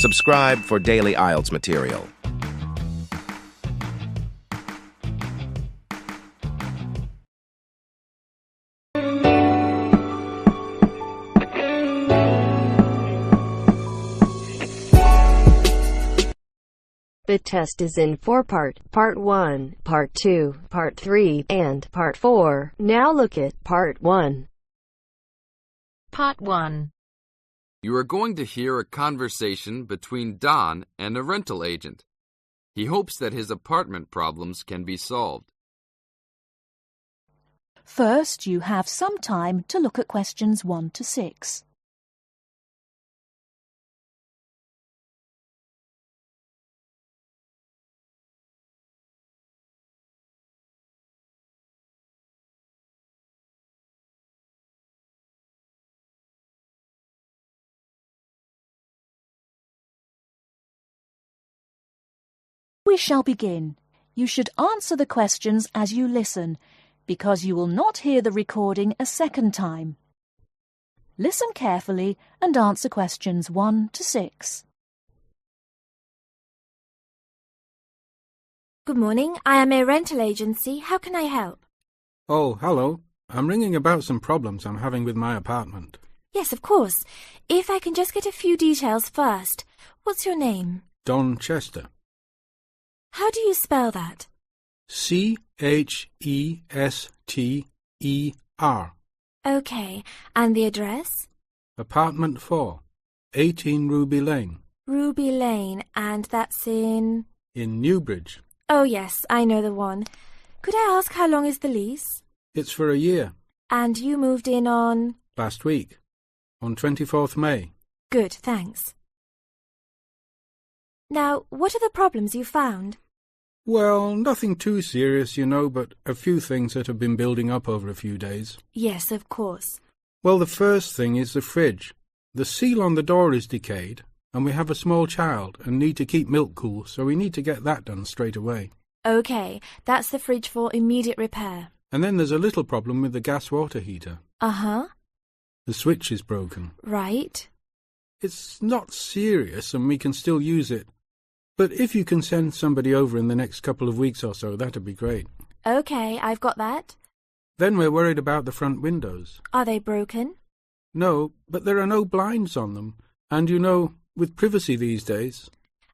Subscribe for daily IELTS material. The test is in 4 parts: Part 1, Part 2, Part 3, and Part 4. Now look at Part 1. Part 1. You are going to hear a conversation between Don and a rental agent. He hopes that his apartment problems can be solved. First, you have some time to look at questions 1 to 6. We shall begin. You should answer the questions as you listen, because you will not hear the recording a second time. Listen carefully and answer questions 1 to 6. Good morning. IMA rental agency. How can I help? Oh, hello. I'm ringing about some problems I'm having with my apartment. Yes, of course. If I can just get a few details first. What's your name? Don Chester. How do you spell that? Chester. Okay. And the address? Apartment 4, 18 Ruby Lane. Ruby Lane. And that's in... In Newbridge. Oh, yes. I know the one. Could I ask how long is the lease? It's for a year. And you moved in on... Last week. On 24th May. Good, thanks. Now, what are the problems you found? Well, nothing too serious, you know, but a few things that have been building up over a few days. Yes, of course. Well, the first thing is the fridge. The seal on the door is decayed, and we have a small child and need to keep milk cool, so we need to get that done straight away. Okay, that's the fridge for immediate repair. And then there's a little problem with the gas water heater. Uh-huh. The switch is broken. Right. It's not serious and we can still use it. But if you can send somebody over in the next couple of weeks or so, that'd be great. Okay, I've got that. Then we're worried about the front windows. Are they broken? No, but there are no blinds on them. And you know, with privacy these days...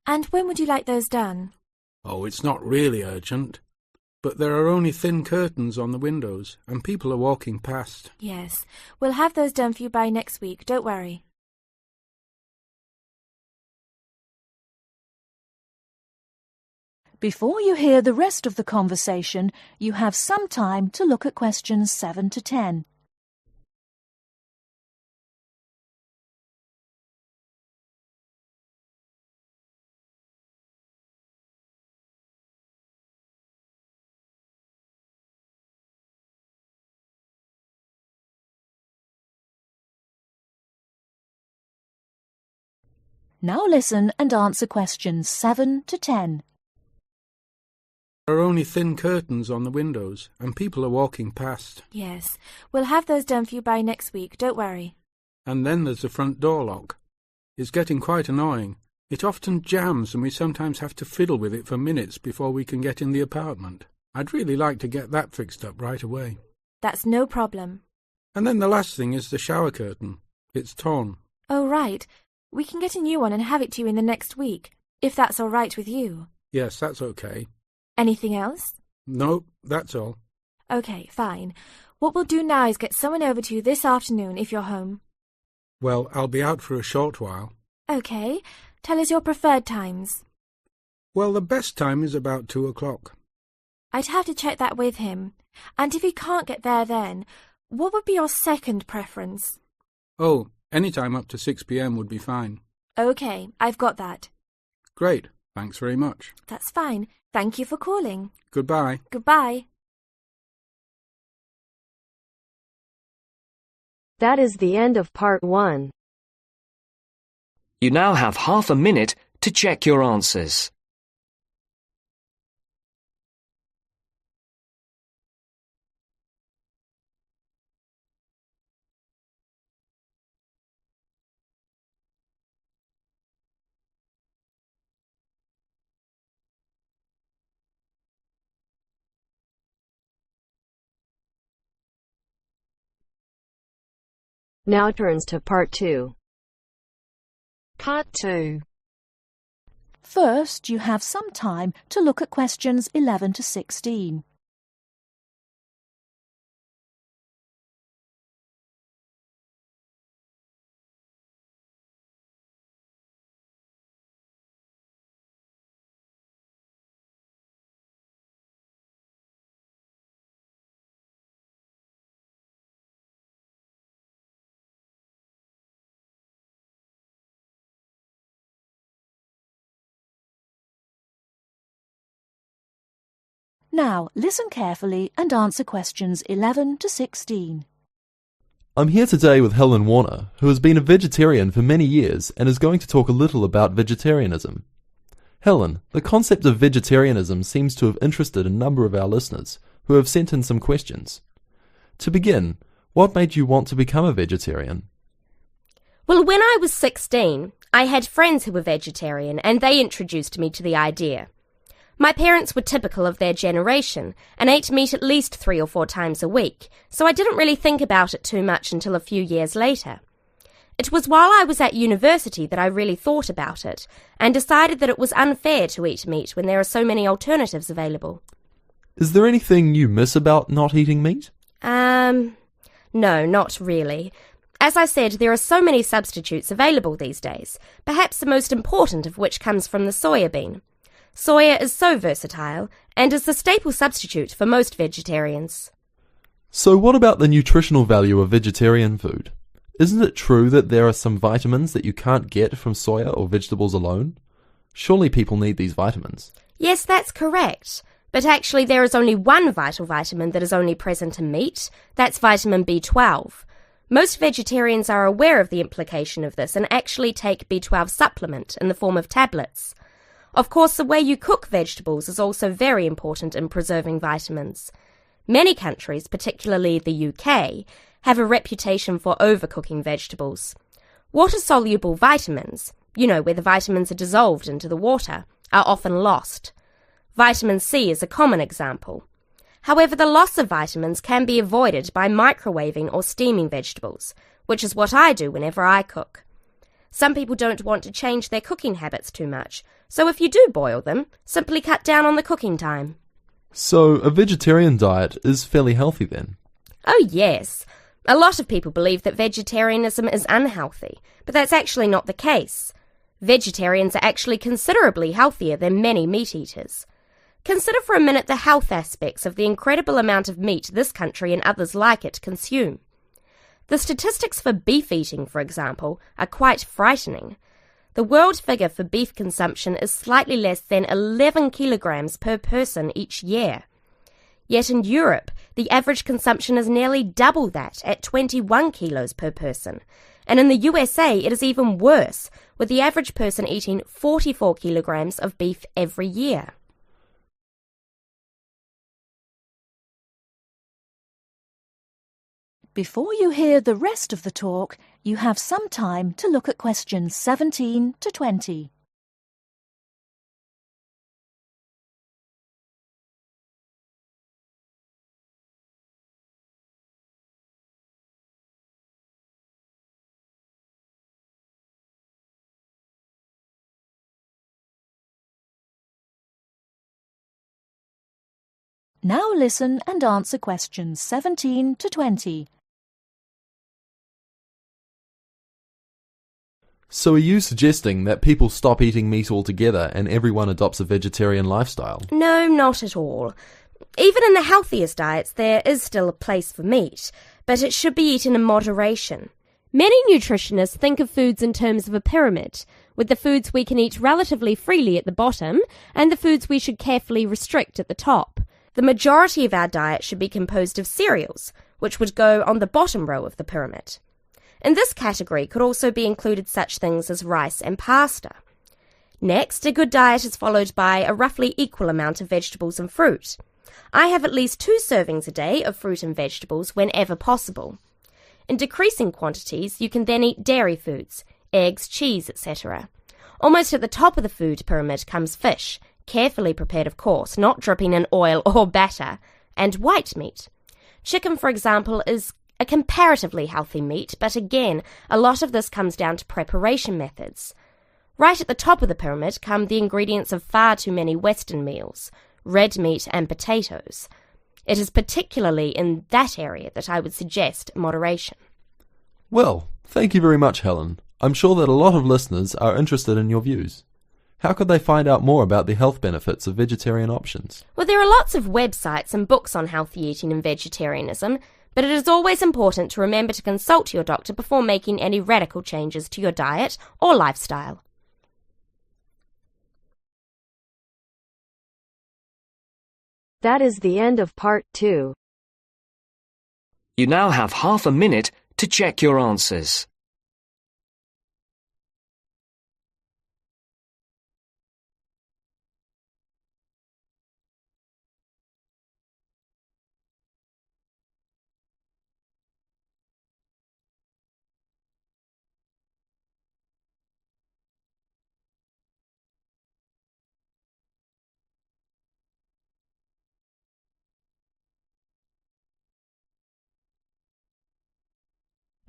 And when would you like those done? Oh, it's not really urgent. But there are only thin curtains on the windows, and people are walking past. Yes, we'll have those done for you by next week, don't worry. Before you hear the rest of the conversation, you have some time to look at questions 7 to 10. Now listen and answer questions 7 to 10. There are only thin curtains on the windows, and people are walking past. Yes, we'll have those done for you by next week, don't worry. And then there's the front door lock. It's getting quite annoying. It often jams and we sometimes have to fiddle with it for minutes before we can get in the apartment. I'd really like to get that fixed up right away. That's no problem. And then the last thing is the shower curtain. It's torn. Oh, right. We can get a new one and have it to you in the next week, if that's all right with you. Yes, that's okay. Anything else? No, that's all. Okay, fine. What we'll do now is get someone over to you this afternoon if you're home. Well, I'll be out for a short while. Okay. Tell us your preferred times. Well, the best time is about 2 o'clock. I'd have to check that with him. And if he can't get there then, what would be your second preference? Oh, any time up to 6 p.m. would be fine. Okay, I've got that. Great. Thanks very much. That's fine. Thank you for calling. Goodbye. Goodbye. That is the end of Part 1. You now have half a minute to check your answers. Now turns to Part 2. Part 2. First, you have some time to look at questions 11 to 16. Now, listen carefully and answer questions 11 to 16. I'm here today with Helen Warner, who has been a vegetarian for many years and is going to talk a little about vegetarianism. Helen, the concept of vegetarianism seems to have interested a number of our listeners, who have sent in some questions. To begin, what made you want to become a vegetarian? Well, when I was 16, I had friends who were vegetarian and they introduced me to the idea. My parents were typical of their generation and ate meat at least 3 or 4 times a week, so I didn't really think about it too much until a few years later. It was while I was at university that I really thought about it and decided that it was unfair to eat meat when there are so many alternatives available. Is there anything you miss about not eating meat? No, not really. As I said, there are so many substitutes available these days, perhaps the most important of which comes from the soya bean. Soya is so versatile and is the staple substitute for most vegetarians. So what about the nutritional value of vegetarian food? Isn't it true that there are some vitamins that you can't get from soya or vegetables alone? Surely people need these vitamins. Yes, that's correct. But actually there is only one vital vitamin that is only present in meat. That's vitamin B12. Most vegetarians are aware of the implication of this and actually take B12 supplement in the form of tablets. Of course, the way you cook vegetables is also very important in preserving vitamins. Many countries, particularly the UK, have a reputation for overcooking vegetables. Water-soluble vitamins, where the vitamins are dissolved into the water, are often lost. Vitamin C is a common example. However, the loss of vitamins can be avoided by microwaving or steaming vegetables, which is what I do whenever I cook. Some people don't want to change their cooking habits too much, so if you do boil them, simply cut down on the cooking time. So a vegetarian diet is fairly healthy then? Oh yes. A lot of people believe that vegetarianism is unhealthy, but that's actually not the case. Vegetarians are actually considerably healthier than many meat eaters. Consider for a minute the health aspects of the incredible amount of meat this country and others like it consume. The statistics for beef eating, for example, are quite frightening. The world figure for beef consumption is slightly less than 11 kilograms per person each year. Yet in Europe, the average consumption is nearly double that at 21 kilos per person. And in the USA, it is even worse, with the average person eating 44 kilograms of beef every year. Before you hear the rest of the talk, you have some time to look at questions 17 to 20. Now listen and answer questions 17 to 20. So are you suggesting that people stop eating meat altogether and everyone adopts a vegetarian lifestyle? No, not at all. Even in the healthiest diets, there is still a place for meat, but it should be eaten in moderation. Many nutritionists think of foods in terms of a pyramid, with the foods we can eat relatively freely at the bottom and the foods we should carefully restrict at the top. The majority of our diet should be composed of cereals, which would go on the bottom row of the pyramid. In this category could also be included such things as rice and pasta. Next, a good diet is followed by a roughly equal amount of vegetables and fruit. I have at least 2 servings a day of fruit and vegetables whenever possible. In decreasing quantities, you can then eat dairy foods, eggs, cheese, etc. Almost at the top of the food pyramid comes fish, carefully prepared of course, not dripping in oil or batter, and white meat. Chicken, for example, is a comparatively healthy meat, but again, a lot of this comes down to preparation methods. Right at the top of the pyramid come the ingredients of far too many Western meals, red meat and potatoes. It is particularly in that area that I would suggest moderation. Well, thank you very much, Helen. I'm sure that a lot of listeners are interested in your views. How could they find out more about the health benefits of vegetarian options? Well, there are lots of websites and books on healthy eating and vegetarianism, but it is always important to remember to consult your doctor before making any radical changes to your diet or lifestyle. That is the end of part 2. You now have half a minute to check your answers.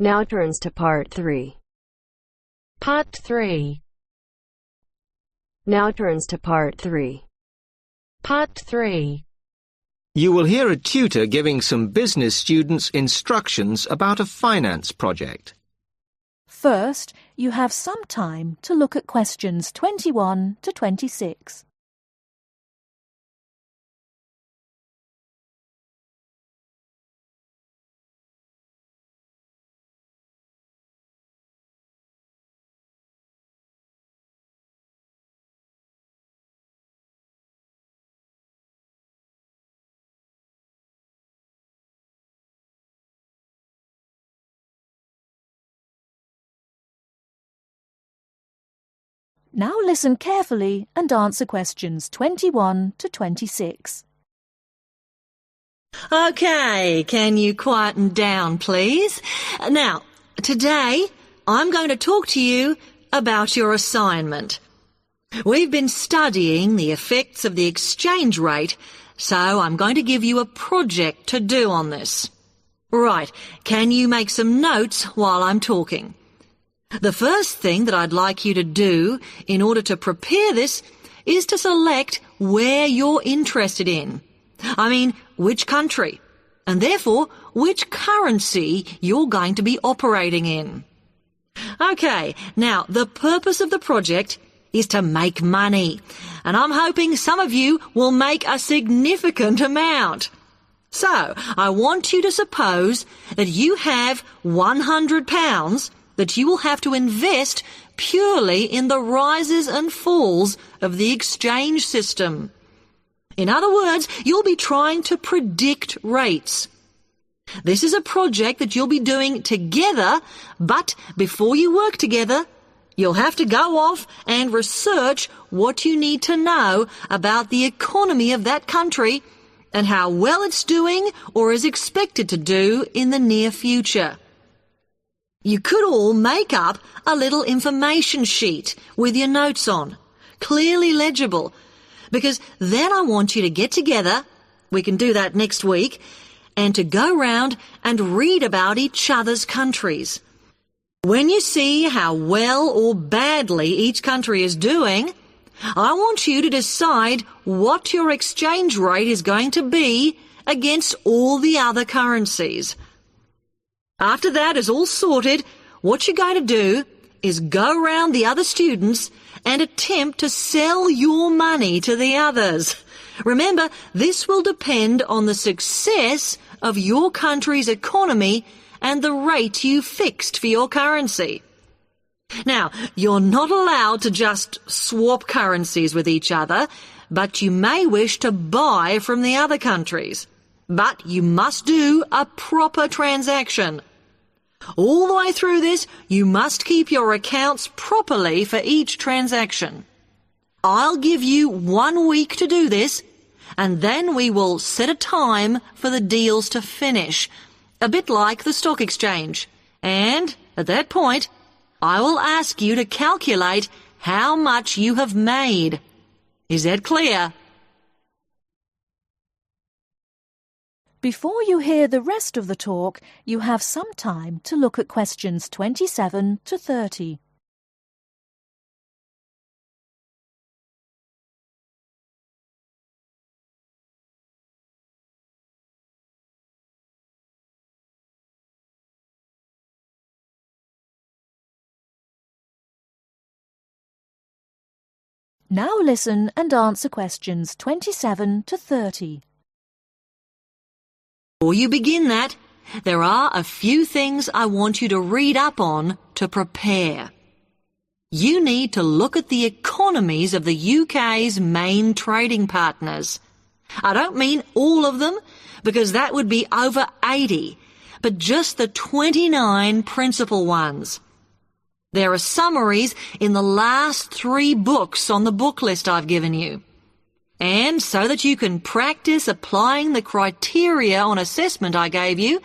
Now turns to part 3. Part 3. Now turns to part 3. Part 3. You will hear a tutor giving some business students instructions about a finance project. First, you have some time to look at questions 21 to 26. Now listen carefully and answer questions 21 to 26. OK, can you quieten down, please? Now, today I'm going to talk to you about your assignment. We've been studying the effects of the exchange rate, so I'm going to give you a project to do on this. Right, can you make some notes while I'm talking? The first thing that I'd like you to do in order to prepare this is to select where you're interested in. I mean, which country, and therefore which currency you're going to be operating in. OK, now the purpose of the project is to make money, and I'm hoping some of you will make a significant amount. So, I want you to suppose that you have £100 that you will have to invest purely in the rises and falls of the exchange system. In other words, you'll be trying to predict rates. This is a project that you'll be doing together, but before you work together, you'll have to go off and research what you need to know about the economy of that country and how well it's doing or is expected to do in the near future. You could all make up a little information sheet with your notes on, clearly legible, because then I want you to get together, we can do that next week, and to go round and read about each other's countries. When you see how well or badly each country is doing, I want you to decide what your exchange rate is going to be against all the other currencies. After that is all sorted, what you're going to do is go round the other students and attempt to sell your money to the others. Remember, this will depend on the success of your country's economy and the rate you fixed for your currency. Now, you're not allowed to just swap currencies with each other, but you may wish to buy from the other countries. But you must do a proper transaction. All the way through this, you must keep your accounts properly for each transaction. I'll give you 1 week to do this, and then we will set a time for the deals to finish, a bit like the stock exchange. And at that point, I will ask you to calculate how much you have made. Is that clear? Before you hear the rest of the talk, you have some time to look at questions 27 to 30. Now listen and answer questions 27 to 30. Before you begin that, there are a few things I want you to read up on to prepare. You need to look at the economies of the UK's main trading partners. I don't mean all of them, because that would be over 80, but just the 29 principal ones. There are summaries in the last 3 books on the book list I've given you. And so that you can practice applying the criteria on assessment I gave you,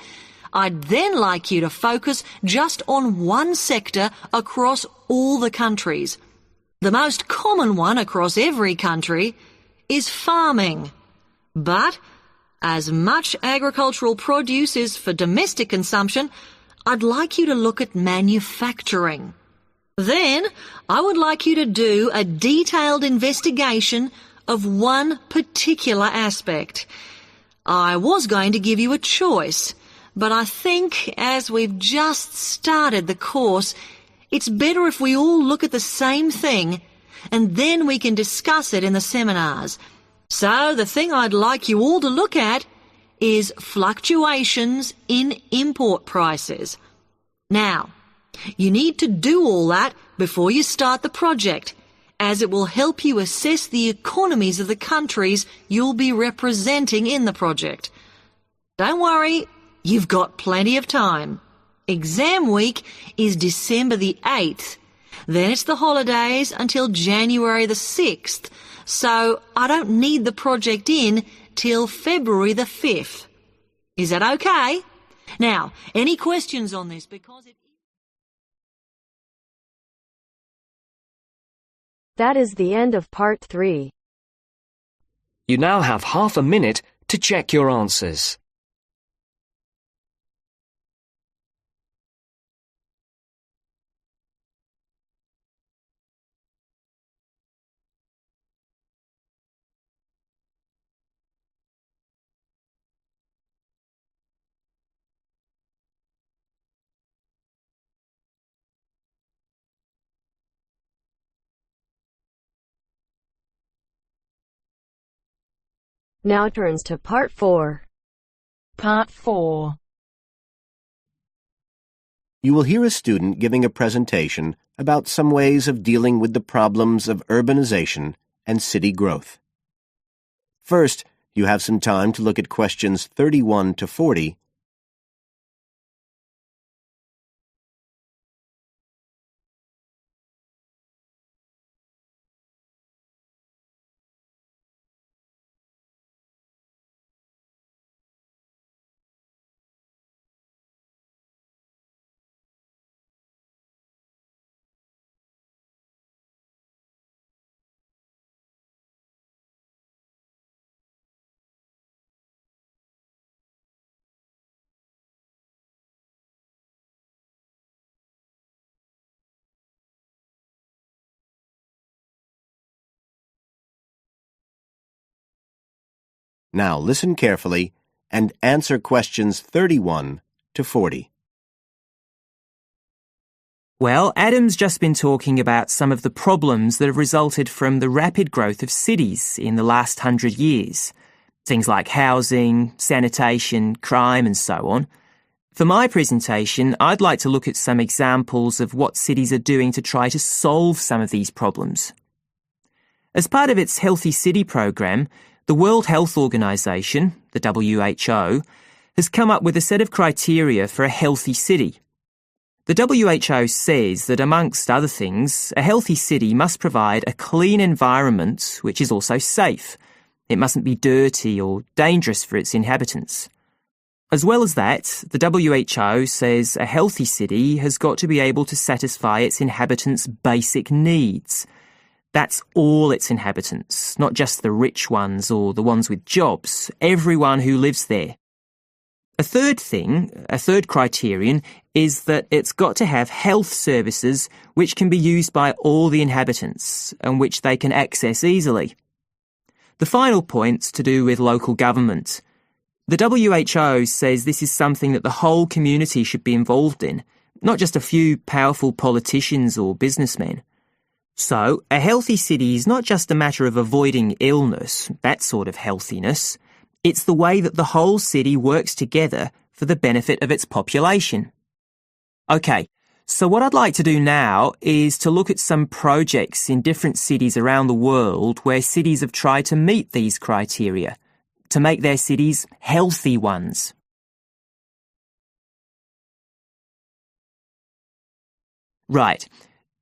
I'd then like you to focus just on one sector across all the countries. The most common one across every country is farming. But as much agricultural produce is for domestic consumption, I'd like you to look at manufacturing. Then, I would like you to do a detailed investigation of one particular aspect. I was going to give you a choice, but I think as we've just started the course, it's better if we all look at the same thing, and then we can discuss it in the seminars. So the thing I'd like you all to look at is fluctuations in import prices. Now, you need to do all that before you start the project, as it will help you assess the economies of the countries you'll be representing in the project. Don't worry, you've got plenty of time. Exam week is December the 8th. Then it's the holidays until January the 6th, so I don't need the project in till February the 5th. Is that okay? Now, any questions on this? That is the end of part 3. You now have half a minute to check your answers. Now turns to part 4. Part 4. You will hear a student giving a presentation about some ways of dealing with the problems of urbanization and city growth. First, you have some time to look at questions 31 to 40. Now listen carefully and answer questions 31 to 40. Well, Adam's just been talking about some of the problems that have resulted from the rapid growth of cities in the last 100 years. Things like housing, sanitation, crime and so on. For my presentation, I'd like to look at some examples of what cities are doing to try to solve some of these problems. As part of its Healthy City program, the World Health Organization, the WHO, has come up with a set of criteria for a healthy city. The WHO says that, amongst other things, a healthy city must provide a clean environment which is also safe. It mustn't be dirty or dangerous for its inhabitants. As well as that, the WHO says a healthy city has got to be able to satisfy its inhabitants' basic needs. That's all its inhabitants, not just the rich ones or the ones with jobs, everyone who lives there. A third criterion, is that it's got to have health services which can be used by all the inhabitants and which they can access easily. The final point's to do with local government. The WHO says this is something that the whole community should be involved in, not just a few powerful politicians or businessmen. So, a healthy city is not just a matter of avoiding illness, that sort of healthiness. It's the way that the whole city works together for the benefit of its population. Okay, so what I'd like to do now is to look at some projects in different cities around the world where cities have tried to meet these criteria, to make their cities healthy ones. Right.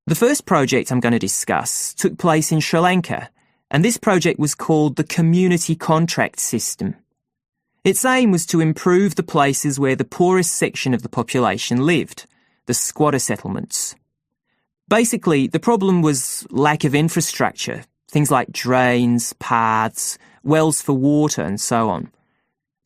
The first project I'm going to discuss took place in Sri Lanka, and this project was called the Community Contract System. Its aim was to improve the places where the poorest section of the population lived, the squatter settlements. Basically, the problem was lack of infrastructure, things like drains, paths, wells for water and so on.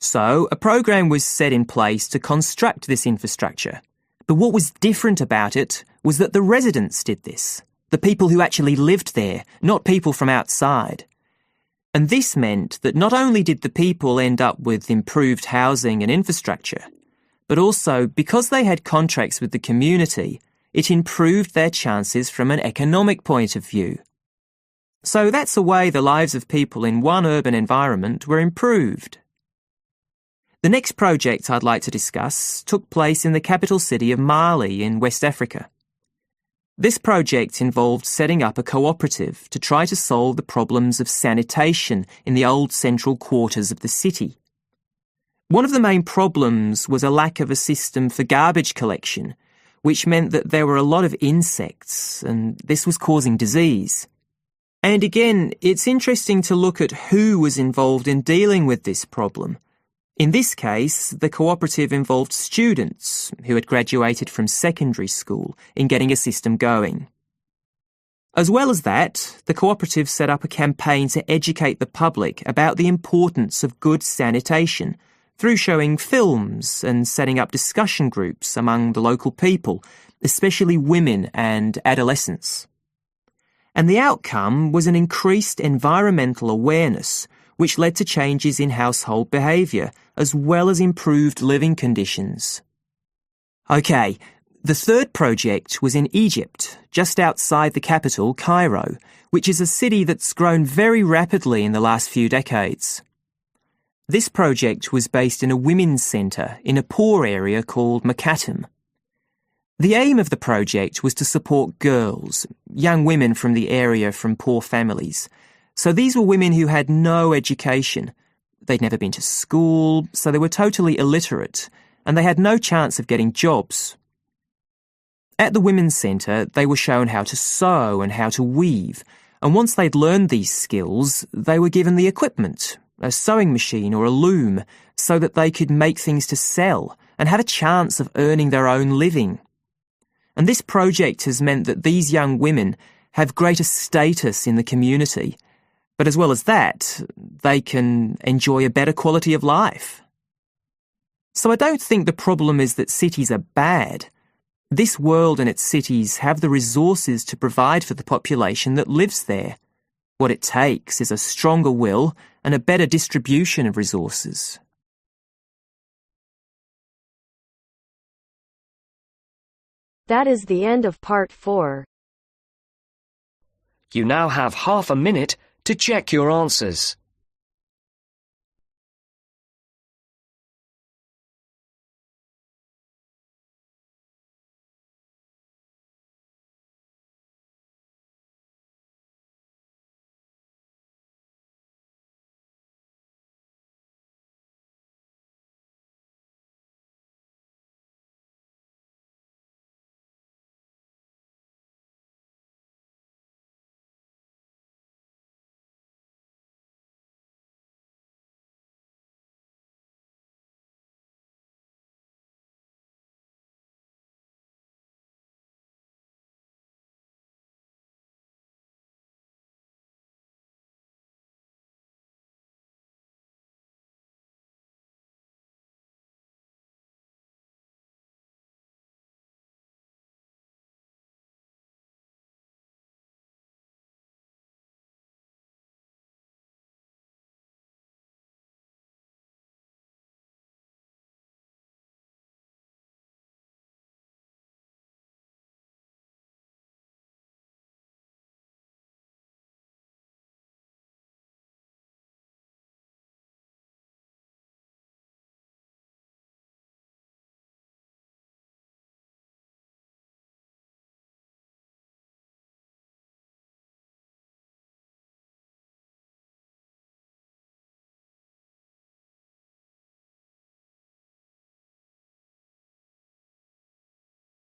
So, a program was set in place to construct this infrastructure. But what was different about it was that the residents did this, the people who actually lived there, not people from outside. And this meant that not only did the people end up with improved housing and infrastructure, but also, because they had contracts with the community, it improved their chances from an economic point of view. So that's the way the lives of people in one urban environment were improved. The next project I'd like to discuss took place in the capital city of Mali in West Africa. This project involved setting up a cooperative to try to solve the problems of sanitation in the old central quarters of the city. One of the main problems was a lack of a system for garbage collection, which meant that there were a lot of insects, and this was causing disease. And again, it's interesting to look at who was involved in dealing with this problem. In this case, the cooperative involved students who had graduated from secondary school in getting a system going. As well as that, the cooperative set up a campaign to educate the public about the importance of good sanitation through showing films and setting up discussion groups among the local people, especially women and adolescents. And the outcome was an increased environmental awareness, which led to changes in household behaviour, as well as improved living conditions. Okay, the third project was in Egypt, just outside the capital, Cairo, which is a city that's grown very rapidly in the last few decades. This project was based in a women's centre in a poor area called Makatam. The aim of the project was to support girls, young women from the area from poor families. So these were women who had no education. They'd never been to school, so they were totally illiterate, and they had no chance of getting jobs. At the Women's Centre, they were shown how to sew and how to weave, and once they'd learned these skills, they were given the equipment, a sewing machine or a loom, so that they could make things to sell and have a chance of earning their own living. And this project has meant that these young women have greater status in the community, but as well as that, they can enjoy a better quality of life. So I don't think the problem is that cities are bad. This world and its cities have the resources to provide for the population that lives there. What it takes is a stronger will and a better distribution of resources. That is the end of part 4. You now have half a minute to check your answers.